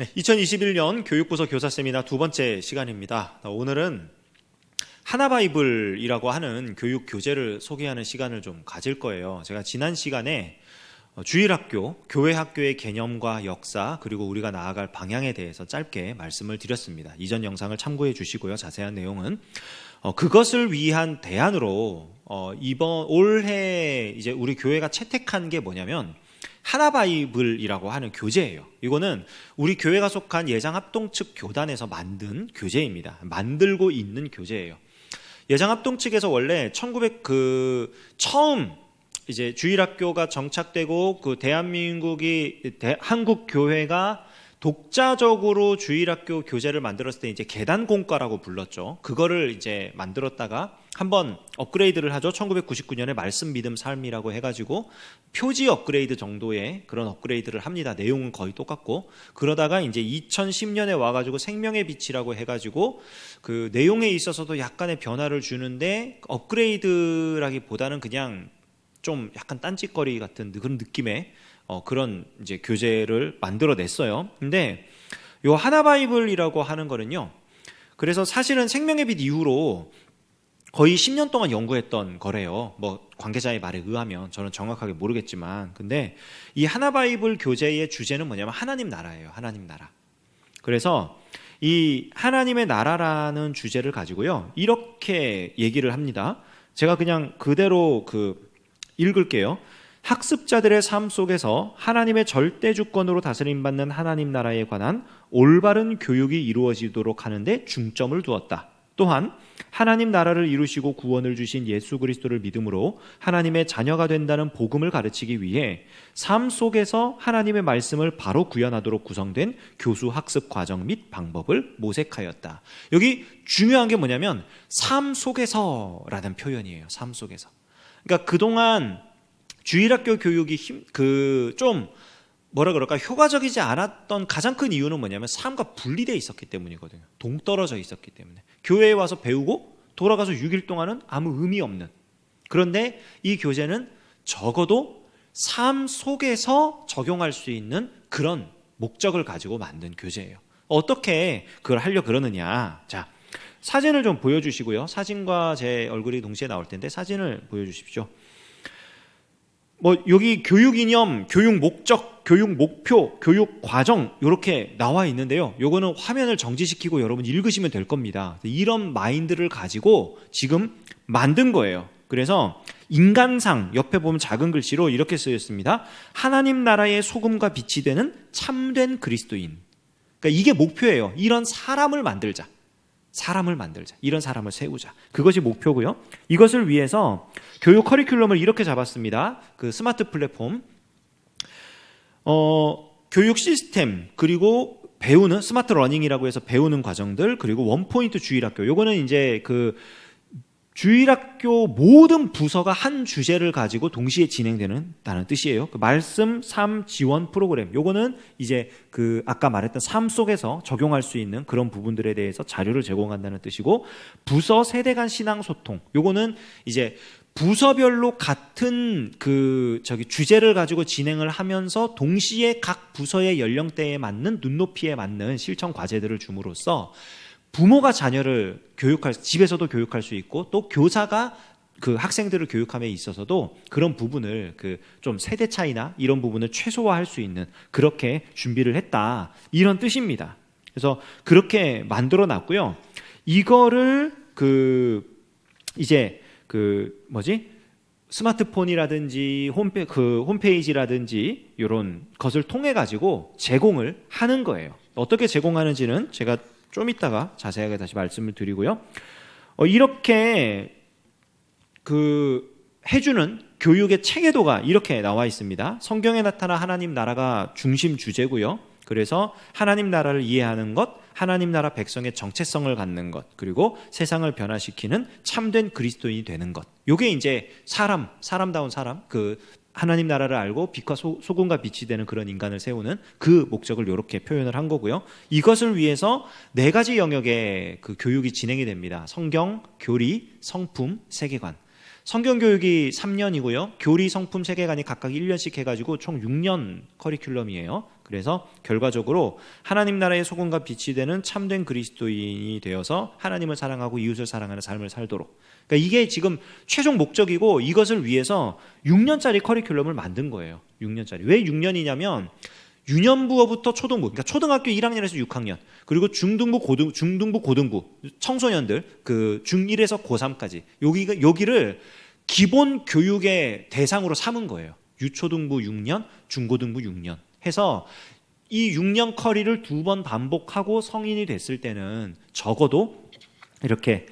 2021년 교육부서 교사 세미나 두 번째 시간입니다. 오늘은 하나바이블이라고 하는 교육 교재를 소개하는 시간을 좀 가질 거예요. 제가 지난 시간에 주일학교, 교회학교의 개념과 역사, 그리고 우리가 나아갈 방향에 대해서 짧게 말씀을 드렸습니다. 이전 영상을 참고해 주시고요. 자세한 내용은 그것을 위한 대안으로 이번 올해 이제 우리 교회가 채택한 게 뭐냐면 하나바이블이라고 하는 교재예요. 이거는 우리 교회가 속한 예장합동 측 교단에서 만든 교재입니다. 만들고 있는 교재예요. 예장합동 측에서 원래 처음 이제 주일학교가 정착되고 대한민국이 한국 교회가 독자적으로 주일학교 교재를 만들었을 때 이제 계단공과라고 불렀죠. 그거를 이제 만들었다가 한번 업그레이드를 하죠. 1999년에 말씀 믿음 삶이라고 해가지고 표지 업그레이드 정도의 그런 업그레이드를 합니다. 내용은 거의 똑같고, 그러다가 이제 2010년에 와가지고 생명의 빛이라고 해가지고 그 내용에 있어서도 약간의 변화를 주는데 업그레이드라기보다는 그냥 좀 약간 딴짓거리 같은 그런 느낌의 그런 이제 교재를 만들어냈어요. 근데 요 하나바이블이라고 하는 거는요, 그래서 사실은 생명의 빛 이후로 거의 10년 동안 연구했던 거래요. 뭐 관계자의 말에 의하면, 저는 정확하게 모르겠지만. 근데 이 하나바이블 교재의 주제는 뭐냐면 하나님 나라예요. 하나님 나라. 그래서 이 하나님의 나라라는 주제를 가지고요, 이렇게 얘기를 합니다. 제가 그냥 그대로 읽을게요. 학습자들의 삶 속에서 하나님의 절대 주권으로 다스림받는 하나님 나라에 관한 올바른 교육이 이루어지도록 하는데 중점을 두었다. 또한 하나님 나라를 이루시고 구원을 주신 예수 그리스도를 믿음으로 하나님의 자녀가 된다는 복음을 가르치기 위해 삶 속에서 하나님의 말씀을 바로 구현하도록 구성된 교수 학습 과정 및 방법을 모색하였다. 여기 중요한 게 뭐냐면 삶 속에서라는 표현이에요. 삶 속에서. 그러니까 그동안 주일학교 교육이 좀 효과적이지 않았던 가장 큰 이유는 뭐냐면 삶과 분리되어 있었기 때문이거든요. 동떨어져 있었기 때문에. 교회에 와서 배우고 돌아가서 6일 동안은 아무 의미 없는. 그런데 이 교재는 적어도 삶 속에서 적용할 수 있는 그런 목적을 가지고 만든 교재예요. 어떻게 그걸 하려고 그러느냐. 자, 사진을 좀 보여주시고요. 사진과 제 얼굴이 동시에 나올 텐데 사진을 보여주십시오. 여기 교육 이념, 교육 목적, 교육 목표, 교육 과정 이렇게 나와 있는데요. 요거는 화면을 정지시키고 여러분 읽으시면 될 겁니다. 이런 마인드를 가지고 지금 만든 거예요. 그래서 인간상 옆에 보면 작은 글씨로 이렇게 쓰였습니다. 하나님 나라의 소금과 빛이 되는 참된 그리스도인. 그러니까 이게 목표예요. 이런 사람을 만들자. 이런 사람을 세우자. 그것이 목표고요. 이것을 위해서 교육 커리큘럼을 이렇게 잡았습니다. 그 스마트 플랫폼, 교육 시스템, 그리고 배우는 스마트 러닝이라고 해서 배우는 과정들, 그리고 원포인트 주일학교. 요거는 이제 주일학교 모든 부서가 한 주제를 가지고 동시에 진행되는다는 뜻이에요. 말씀, 삶, 지원 프로그램. 요거는 이제 아까 말했던 삶 속에서 적용할 수 있는 그런 부분들에 대해서 자료를 제공한다는 뜻이고, 부서 세대 간 신앙 소통. 요거는 이제 부서별로 같은 주제를 가지고 진행을 하면서 동시에 각 부서의 연령대에 맞는 눈높이에 맞는 실천 과제들을 줌으로써 부모가 자녀를 집에서도 교육할 수 있고, 또 교사가 학생들을 교육함에 있어서도 그런 부분을 좀 세대 차이나 이런 부분을 최소화할 수 있는, 그렇게 준비를 했다, 이런 뜻입니다. 그래서 그렇게 만들어 놨고요. 이거를 스마트폰이라든지 홈페이지라든지 이런 것을 통해 가지고 제공을 하는 거예요. 어떻게 제공하는지는 제가 좀 이따가 자세하게 다시 말씀을 드리고요. 이렇게 해주는 교육의 체계도가 이렇게 나와 있습니다. 성경에 나타나 하나님 나라가 중심 주제고요. 그래서 하나님 나라를 이해하는 것, 하나님 나라 백성의 정체성을 갖는 것, 그리고 세상을 변화시키는 참된 그리스도인이 되는 것. 요게 이제 사람다운 사람, 하나님 나라를 알고 빛과 소금과 빛이 되는 그런 인간을 세우는 그 목적을 이렇게 표현을 한 거고요. 이것을 위해서 4가지 영역의 교육이 진행이 됩니다. 성경, 교리, 성품, 세계관. 성경 교육이 3년이고요. 교리, 성품, 세계관이 각각 1년씩 해가지고 총 6년 커리큘럼이에요. 그래서 결과적으로 하나님 나라의 소금과 빛이 되는 참된 그리스도인이 되어서 하나님을 사랑하고 이웃을 사랑하는 삶을 살도록. 그러니까 이게 지금 최종 목적이고 이것을 위해서 6년짜리 커리큘럼을 만든 거예요. 6년짜리. 왜 6년이냐면 유년부어부터 초등부, 그러니까 초등학교 1학년에서 6학년, 그리고 중등부, 고등부, 청소년들 그 중1에서 고3까지 여기를 기본 교육의 대상으로 삼은 거예요. 유초등부 6년, 중고등부 6년 해서 이 6년 커리를 2번 반복하고 성인이 됐을 때는 적어도 이렇게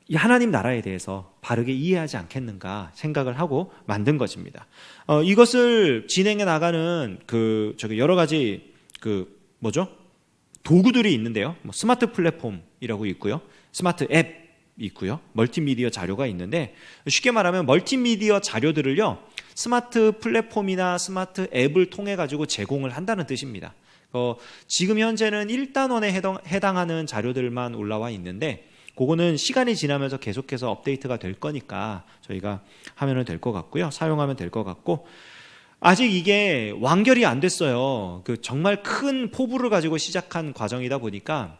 이 하나님 나라에 대해서 바르게 이해하지 않겠는가 생각을 하고 만든 것입니다. 이것을 진행해 나가는 여러 가지 도구들이 있는데요. 스마트 플랫폼이라고 있고요, 스마트 앱 있고요, 멀티미디어 자료가 있는데, 쉽게 말하면 멀티미디어 자료들을요 스마트 플랫폼이나 스마트 앱을 통해 가지고 제공을 한다는 뜻입니다. 지금 현재는 1단원에 해당하는 자료들만 올라와 있는데, 그거는 시간이 지나면서 계속해서 업데이트가 될 거니까 저희가 하면 될 것 같고요, 사용하면 될 것 같고, 아직 이게 완결이 안 됐어요. 정말 큰 포부를 가지고 시작한 과정이다 보니까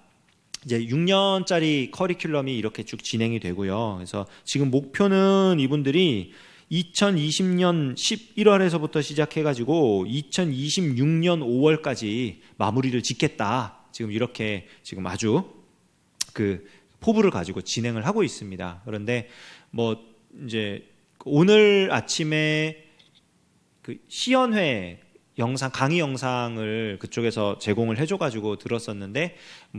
이제 6년짜리 커리큘럼이 이렇게 쭉 진행이 되고요. 그래서 지금 목표는 이분들이 2020년 11월에서부터 시작해가지고 2026년 5월까지 마무리를 짓겠다. 지금 이렇게 지금 아주 포부를 가지고 진행을 하고 있습니다. 그런데 이제 오늘 아침에 시연회 강의 영상을 그쪽에서 제공을 해줘가지고 들었었는데,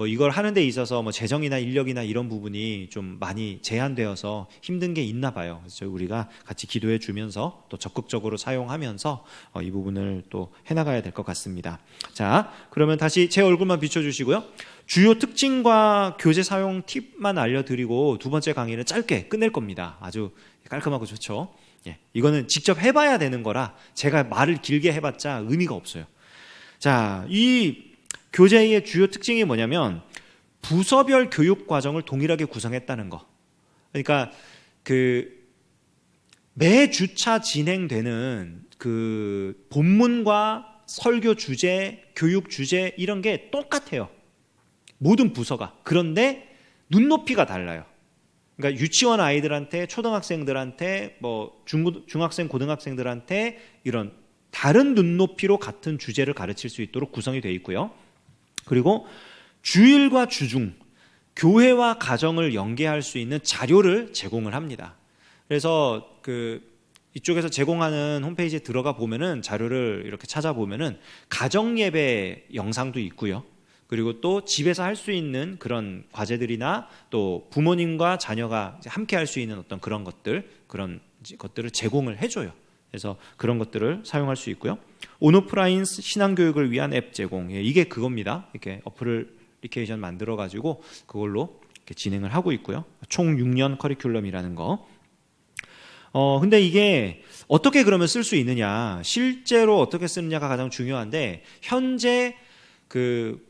이걸 하는 데 있어서 재정이나 인력이나 이런 부분이 좀 많이 제한되어서 힘든 게 있나 봐요. 그래서 우리가 같이 기도해 주면서 또 적극적으로 사용하면서 이 부분을 또 해나가야 될 것 같습니다. 자, 그러면 다시 제 얼굴만 비춰주시고요. 주요 특징과 교재 사용 팁만 알려드리고 두 번째 강의는 짧게 끝낼 겁니다. 아주 깔끔하고 좋죠. 이거는 직접 해봐야 되는 거라 제가 말을 길게 해봤자 의미가 없어요. 자, 이 교재의 주요 특징이 뭐냐면 부서별 교육 과정을 동일하게 구성했다는 거. 그러니까 매 주차 진행되는 본문과 설교 주제, 교육 주제 이런 게 똑같아요. 모든 부서가. 그런데 눈높이가 달라요. 그러니까 유치원 아이들한테, 초등학생들한테, 중학생, 고등학생들한테 이런 다른 눈높이로 같은 주제를 가르칠 수 있도록 구성이 되어 있고요. 그리고 주일과 주중, 교회와 가정을 연계할 수 있는 자료를 제공을 합니다. 그래서 이쪽에서 제공하는 홈페이지에 들어가 보면은 자료를 이렇게 찾아보면은 가정 예배 영상도 있고요. 그리고 또 집에서 할 수 있는 그런 과제들이나 또 부모님과 자녀가 함께 할 수 있는 어떤 그런 것들을 제공을 해줘요. 그래서 그런 것들을 사용할 수 있고요. 온오프라인 신앙교육을 위한 앱 제공, 이게 그겁니다. 이렇게 어플리케이션 만들어가지고 그걸로 이렇게 진행을 하고 있고요. 총 6년 커리큘럼이라는 거. 근데 이게 어떻게 그러면 쓸 수 있느냐, 실제로 어떻게 쓰느냐가 가장 중요한데, 현재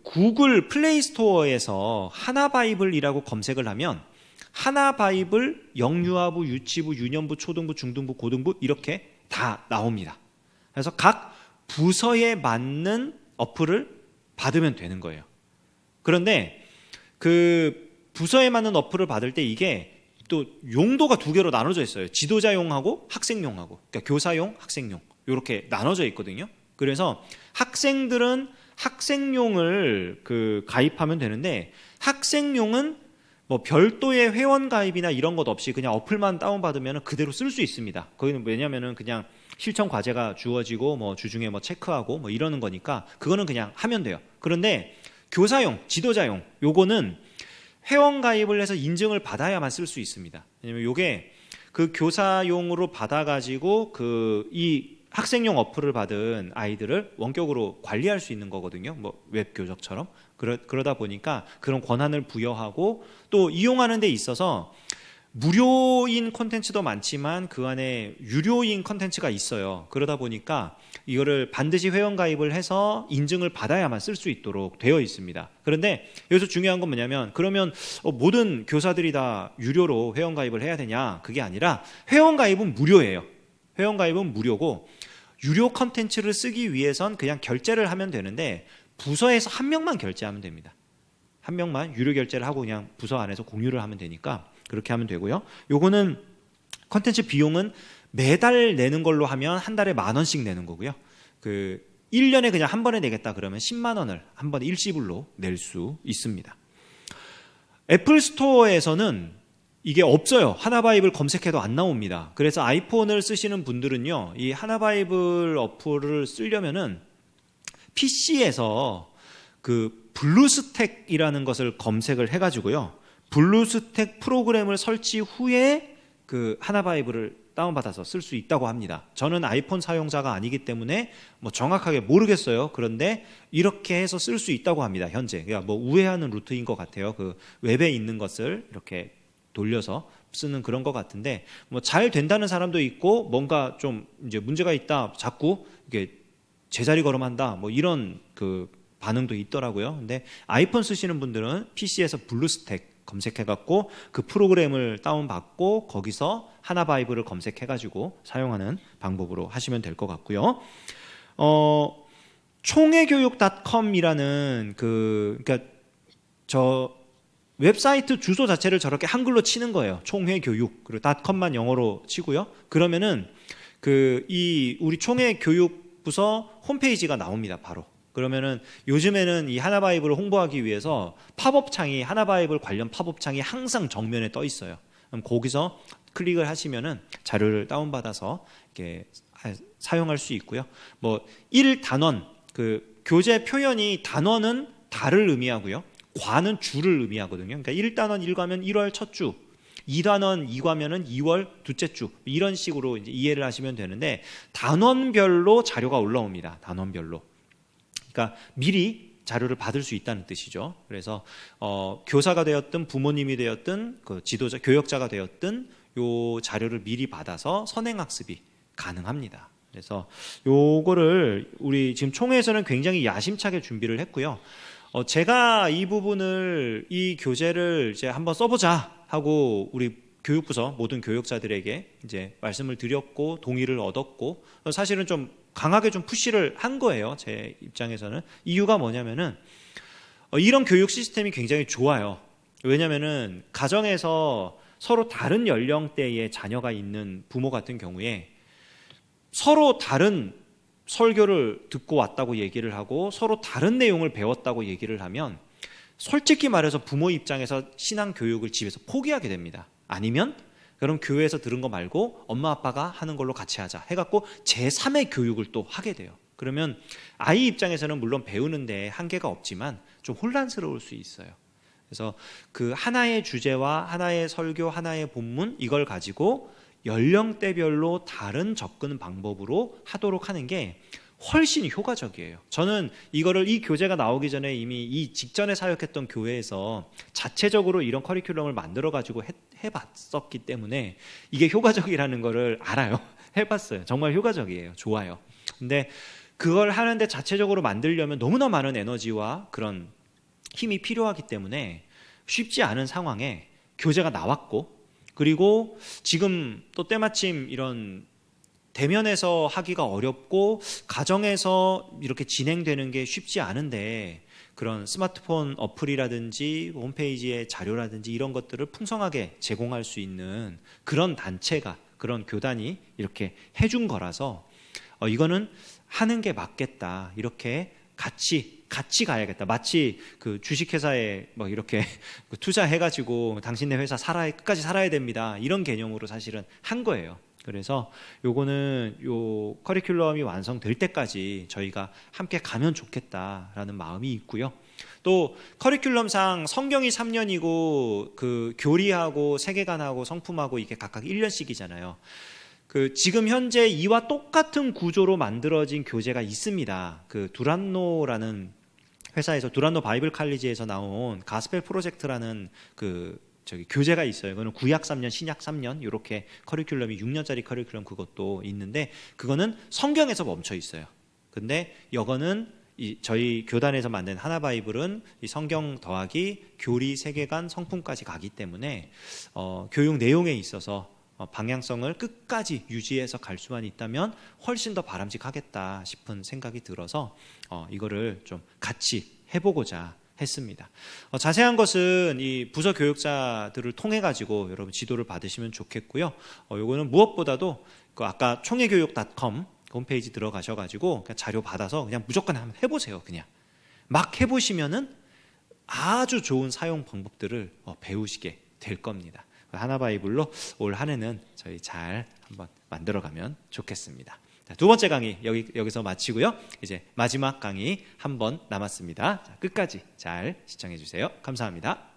구글 플레이 스토어에서 하나바이블이라고 검색을 하면 하나바이블, 영유아부, 유치부, 유년부, 초등부, 중등부, 고등부 이렇게 다 나옵니다. 그래서 각 부서에 맞는 어플을 받으면 되는 거예요. 그런데 부서에 맞는 어플을 받을 때 이게 또 용도가 두 개로 나눠져 있어요. 지도자용하고 학생용하고, 그러니까 교사용, 학생용 이렇게 나눠져 있거든요. 그래서 학생들은 학생용을 가입하면 되는데, 학생용은 별도의 회원 가입이나 이런 것 없이 그냥 어플만 다운받으면 그대로 쓸 수 있습니다. 거기는 왜냐면은 그냥 실천 과제가 주어지고 주중에 체크하고 이러는 거니까 그거는 그냥 하면 돼요. 그런데 교사용, 지도자용 요거는 회원 가입을 해서 인증을 받아야만 쓸 수 있습니다. 왜냐면 요게 교사용으로 받아가지고 이 학생용 어플을 받은 아이들을 원격으로 관리할 수 있는 거거든요. 웹 교적처럼. 그러다 보니까 그런 권한을 부여하고, 또 이용하는 데 있어서 무료인 콘텐츠도 많지만 그 안에 유료인 콘텐츠가 있어요. 그러다 보니까 이거를 반드시 회원 가입을 해서 인증을 받아야만 쓸 수 있도록 되어 있습니다. 그런데 여기서 중요한 건 뭐냐면, 그러면 모든 교사들이 다 유료로 회원 가입을 해야 되냐? 그게 아니라 회원 가입은 무료예요. 회원 가입은 무료고, 유료 컨텐츠를 쓰기 위해선 그냥 결제를 하면 되는데 부서에서 한 명만 결제하면 됩니다. 한 명만 유료 결제를 하고 그냥 부서 안에서 공유를 하면 되니까 그렇게 하면 되고요. 요거는 컨텐츠 비용은 매달 내는 걸로 하면 한 달에 10,000원씩 내는 거고요. 1년에 그냥 한 번에 내겠다 그러면 10만 원을 한 번에 일시불로 낼 수 있습니다. 애플 스토어에서는 이게 없어요. 하나바이블 검색해도 안 나옵니다. 그래서 아이폰을 쓰시는 분들은요, 이 하나바이블 어플을 쓰려면은 PC에서 블루스택이라는 것을 검색을 해가지고요, 블루스택 프로그램을 설치 후에 하나바이블을 다운받아서 쓸 수 있다고 합니다. 저는 아이폰 사용자가 아니기 때문에 정확하게 모르겠어요. 그런데 이렇게 해서 쓸 수 있다고 합니다. 현재. 그러니까 우회하는 루트인 것 같아요. 웹에 있는 것을 이렇게 돌려서 쓰는 그런 것 같은데, 잘 된다는 사람도 있고 뭔가 좀 이제 문제가 있다, 자꾸 이게 제자리 걸음한다, 이런 반응도 있더라고요. 근데 아이폰 쓰시는 분들은 PC에서 블루스택 검색해갖고 그 프로그램을 다운받고 거기서 하나바이블을 검색해가지고 사용하는 방법으로 하시면 될 것 같고요. 총회교육.com이라는 그러니까 저 웹사이트 주소 자체를 저렇게 한글로 치는 거예요. 총회교육 그리고 .com만 영어로 치고요. 그러면은 우리 총회교육부서 홈페이지가 나옵니다. 바로. 그러면은 요즘에는 이 하나바이블을 홍보하기 위해서 팝업 창이, 하나바이블 관련 팝업 창이 항상 정면에 떠 있어요. 그럼 거기서 클릭을 하시면은 자료를 다운받아서 이렇게 사용할 수 있고요. 1단원, 교재 표현이 단원은 달을 의미하고요. 과는 주를 의미하거든요. 그러니까 1단원 1과면 1월 첫 주, 2단원 2과면은 2월 둘째 주, 이런 식으로 이제 이해를 하시면 되는데, 단원별로 자료가 올라옵니다. 단원별로. 그러니까 미리 자료를 받을 수 있다는 뜻이죠. 그래서 교사가 되었든 부모님이 되었든 지도자, 교역자가 되었든 요 자료를 미리 받아서 선행학습이 가능합니다. 그래서 요거를 우리 지금 총회에서는 굉장히 야심차게 준비를 했고요. 제가 이 부분을, 이 교재를 이제 한번 써보자 하고 우리 교육부서 모든 교역자들에게 이제 말씀을 드렸고 동의를 얻었고, 사실은 좀 강하게 좀 푸시를 한 거예요. 제 입장에서는. 이유가 뭐냐면은 이런 교육 시스템이 굉장히 좋아요. 왜냐면은 가정에서 서로 다른 연령대의 자녀가 있는 부모 같은 경우에 서로 다른 설교를 듣고 왔다고 얘기를 하고 서로 다른 내용을 배웠다고 얘기를 하면 솔직히 말해서 부모 입장에서 신앙 교육을 집에서 포기하게 됩니다. 아니면 그럼 교회에서 들은 거 말고 엄마 아빠가 하는 걸로 같이 하자 해갖고 제3의 교육을 또 하게 돼요. 그러면 아이 입장에서는 물론 배우는데 한계가 없지만 좀 혼란스러울 수 있어요. 그래서 하나의 주제와 하나의 설교, 하나의 본문, 이걸 가지고 연령대별로 다른 접근 방법으로 하도록 하는 게 훨씬 효과적이에요. 저는 이거를, 이 교재가 나오기 전에 이미 이 직전에 사역했던 교회에서 자체적으로 이런 커리큘럼을 만들어 가지고 해봤었기 때문에 이게 효과적이라는 거를 알아요. 해봤어요. 정말 효과적이에요. 좋아요. 근데 그걸 하는데 자체적으로 만들려면 너무나 많은 에너지와 그런 힘이 필요하기 때문에 쉽지 않은 상황에 교재가 나왔고, 그리고 지금 또 때마침 이런 대면에서 하기가 어렵고 가정에서 이렇게 진행되는 게 쉽지 않은데, 그런 스마트폰 어플이라든지 홈페이지의 자료라든지 이런 것들을 풍성하게 제공할 수 있는 그런 단체가, 그런 교단이 이렇게 해준 거라서 이거는 하는 게 맞겠다, 이렇게 같이 가야겠다. 마치 주식회사에 이렇게 투자해가지고 당신네 회사 끝까지 살아야 됩니다, 이런 개념으로 사실은 한 거예요. 그래서 요거는 요 커리큘럼이 완성될 때까지 저희가 함께 가면 좋겠다라는 마음이 있고요. 또 커리큘럼상 성경이 3년이고 교리하고 세계관하고 성품하고 이게 각각 1년씩이잖아요. 지금 현재 이와 똑같은 구조로 만들어진 교재가 있습니다. 두란노라는 회사에서, 두란노 바이블 칼리지에서 나온 가스펠 프로젝트라는 교재가 있어요. 그거는 구약 3년, 신약 3년 이렇게 커리큘럼이 6년짜리 커리큘럼 그것도 있는데, 그거는 성경에서 멈춰 있어요. 근데 이거는 저희 교단에서 만든 하나바이블은 이 성경 더하기 교리, 세계관, 성품까지 가기 때문에 교육 내용에 있어서 방향성을 끝까지 유지해서 갈 수만 있다면 훨씬 더 바람직하겠다 싶은 생각이 들어서 이거를 좀 같이 해보고자 했습니다. 자세한 것은 이 부서 교육자들을 통해 가지고 여러분 지도를 받으시면 좋겠고요. 요거는 무엇보다도 그 아까 총회교육.com 홈페이지 들어가셔가지고 그냥 자료 받아서 그냥 무조건 한번 해보세요. 그냥 막 해보시면은 아주 좋은 사용 방법들을 배우시게 될 겁니다. 하나바이블로 올 한 해는 저희 잘 한번 만들어가면 좋겠습니다. 자, 두 번째 강의 여기서 마치고요. 이제 마지막 강의 한 번 남았습니다. 자, 끝까지 잘 시청해 주세요. 감사합니다.